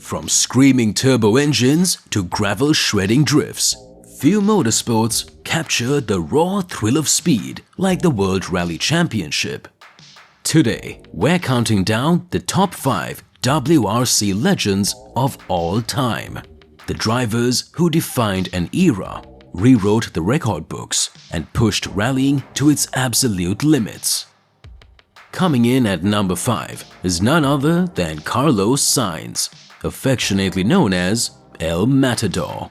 From screaming turbo engines to gravel shredding drifts, few motorsports capture the raw thrill of speed like the World Rally Championship. Today, we're counting down the top 5 WRC legends of all time. The drivers who defined an era, rewrote the record books, and pushed rallying to its absolute limits. Coming in at number 5 is none other than Carlos Sainz, affectionately known as El Matador.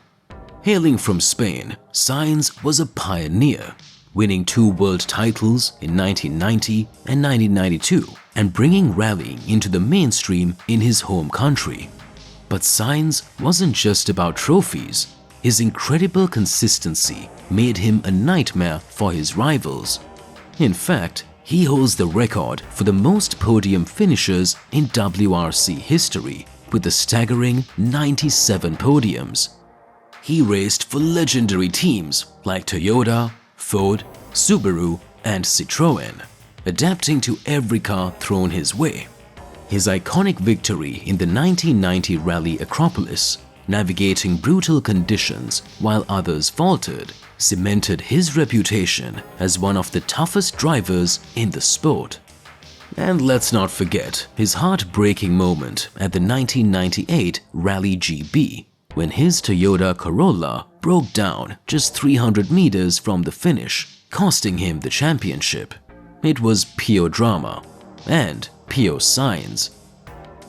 Hailing from Spain, Sainz was a pioneer, winning 2 world titles in 1990 and 1992 and bringing rallying into the mainstream in his home country. But Sainz wasn't just about trophies. His incredible consistency made him a nightmare for his rivals. In fact, he holds the record for the most podium finishes in WRC history with a staggering 97 podiums. He raced for legendary teams like Toyota, Ford, Subaru, and Citroën, adapting to every car thrown his way. His iconic victory in the 1990 Rally Acropolis, navigating brutal conditions while others faltered, cemented his reputation as one of the toughest drivers in the sport. And let's not forget his heartbreaking moment at the 1998 Rally GB, when his Toyota Corolla broke down just 300 meters from the finish, costing him the championship. It was pure drama and pure Sainz.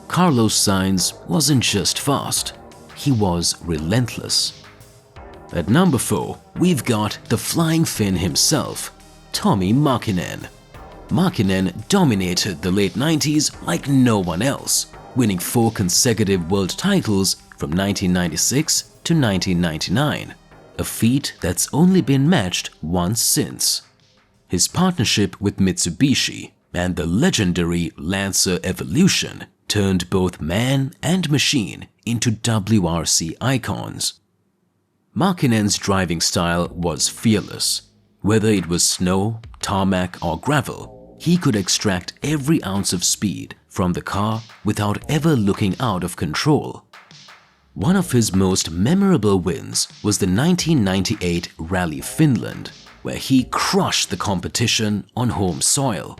Carlos Sainz wasn't just fast, he was relentless. At number 4, we've got the Flying Finn himself, Tommi Mäkinen. Mäkinen dominated the late 90s like no one else, winning 4 consecutive world titles from 1996 to 1999, a feat that's only been matched once since. His partnership with Mitsubishi and the legendary Lancer Evolution turned both man and machine into WRC icons. Mäkinen's driving style was fearless. Whether it was snow, tarmac, or gravel, he could extract every ounce of speed from the car without ever looking out of control. One of his most memorable wins was the 1998 Rally Finland, where he crushed the competition on home soil.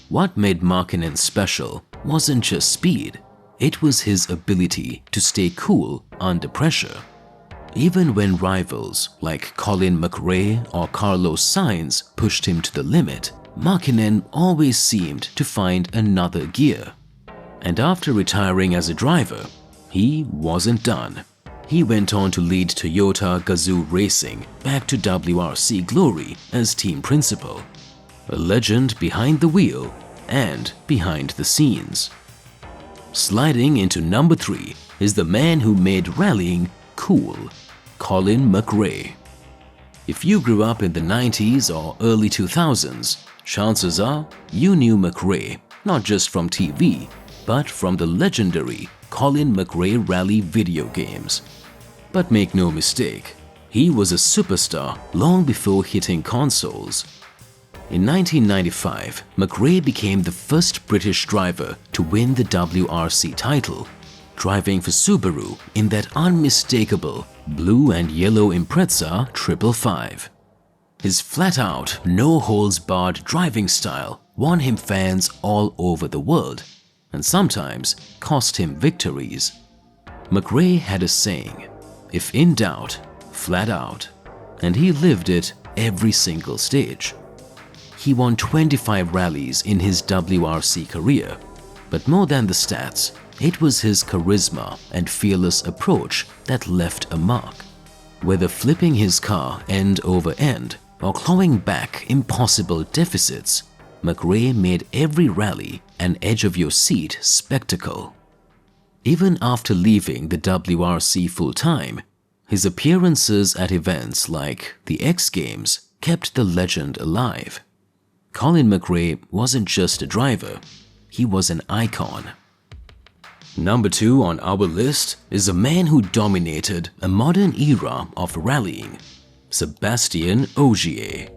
What made Mäkinen special wasn't just speed, it was his ability to stay cool under pressure. Even when rivals like Colin McRae or Carlos Sainz pushed him to the limit, Mäkinen always seemed to find another gear. And after retiring as a driver, he wasn't done. He went on to lead Toyota Gazoo Racing back to WRC glory as team principal, a legend behind the wheel and behind the scenes. Sliding into number 3 is the man who made rallying cool, Colin McRae. If you grew up in the 90s or early 2000s, chances are you knew McRae not just from TV, but from the legendary Colin McRae rally video games. But make no mistake, he was a superstar long before hitting consoles. In 1995, McRae became the first British driver to win the WRC title, driving for Subaru in that unmistakable blue and yellow Impreza 555. His flat-out, no-holds-barred driving style won him fans all over the world and sometimes cost him victories. McRae had a saying, "If in doubt, flat out," and he lived it every single stage. He won 25 rallies in his WRC career, but more than the stats, it was his charisma and fearless approach that left a mark. Whether flipping his car end over end or clawing back impossible deficits, McRae made every rally an edge-of-your-seat spectacle. Even after leaving the WRC full-time, his appearances at events like the X Games kept the legend alive. Colin McRae wasn't just a driver, he was an icon. Number 2 on our list is a man who dominated a modern era of rallying, Sebastian Ogier.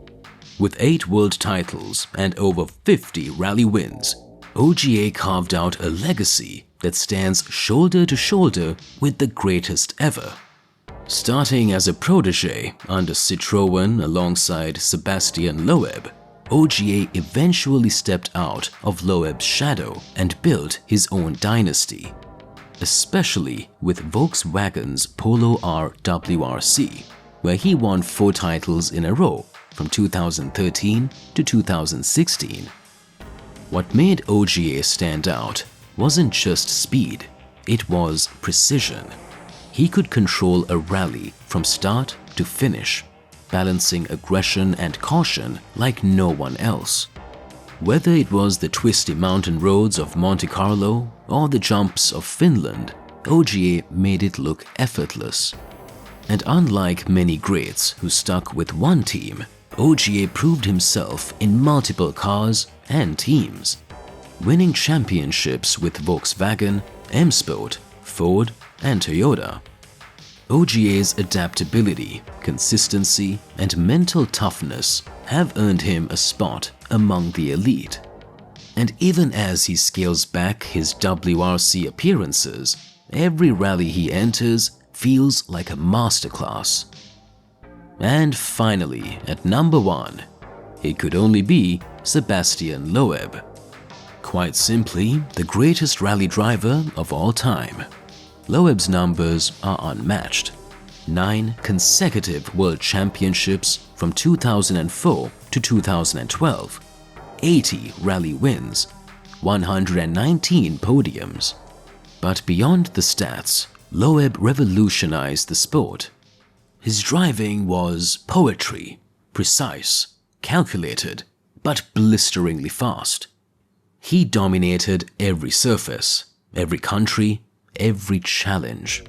With 8 world titles and over 50 rally wins, Ogier carved out a legacy that stands shoulder to shoulder with the greatest ever. Starting as a protege under Citroën alongside Sébastien Loeb, Ogier eventually stepped out of Loeb's shadow and built his own dynasty, especially with Volkswagen's Polo R WRC, where he won 4 titles in a row from 2013 to 2016. What made Ogier stand out wasn't just speed, it was precision. He could control a rally from start to finish, balancing aggression and caution like no one else. Whether it was the twisty mountain roads of Monte Carlo or the jumps of Finland, Ogier made it look effortless. And unlike many greats who stuck with one team, Ogier proved himself in multiple cars and teams, winning championships with Volkswagen, M-Sport, Ford and Toyota. Ogier's adaptability, consistency and mental toughness have earned him a spot among the elite. And even as he scales back his WRC appearances, every rally he enters feels like a masterclass. And finally, at number 1, it could only be Sébastien Loeb. Quite simply, the greatest rally driver of all time. Loeb's numbers are unmatched. 9 consecutive world championships from 2004 to 2012, 80 rally wins, 119 podiums. But beyond the stats, Loeb revolutionized the sport. His driving was poetry, precise, calculated, but blisteringly fast. He dominated every surface, every country, every challenge.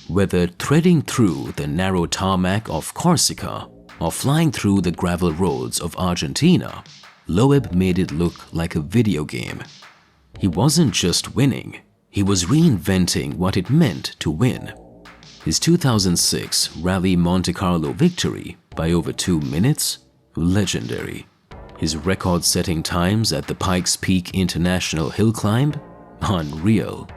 Whether threading through the narrow tarmac of Corsica or flying through the gravel roads of Argentina, Loeb made it look like a video game. He wasn't just winning, he was reinventing what it meant to win. His 2006 Rally Monte Carlo victory by over 2 minutes? Legendary. His record-setting times at the Pikes Peak International Hill Climb? Unreal.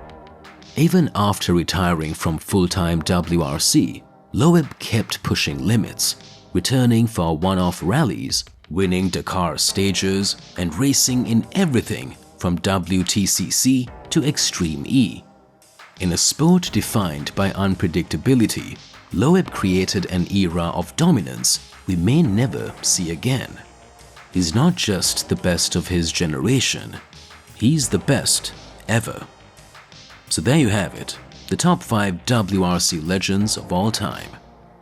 Even after retiring from full-time WRC, Loeb kept pushing limits, returning for one-off rallies, winning Dakar stages, and racing in everything from WTCC to Extreme E. In a sport defined by unpredictability, Loeb created an era of dominance we may never see again. He's not just the best of his generation, he's the best ever. So there you have it, the top 5 WRC legends of all time.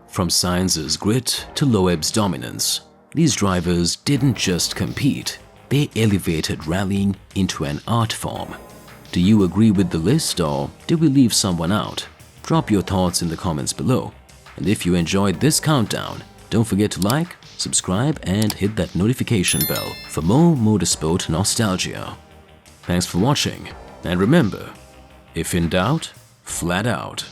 From Sainz's grit to Loeb's dominance, these drivers didn't just compete, they elevated rallying into an art form. Do you agree with the list or did we leave someone out? Drop your thoughts in the comments below. And if you enjoyed this countdown, don't forget to like, subscribe and hit that notification bell for more motorsport nostalgia. Thanks for watching, and remember, if in doubt, flat out.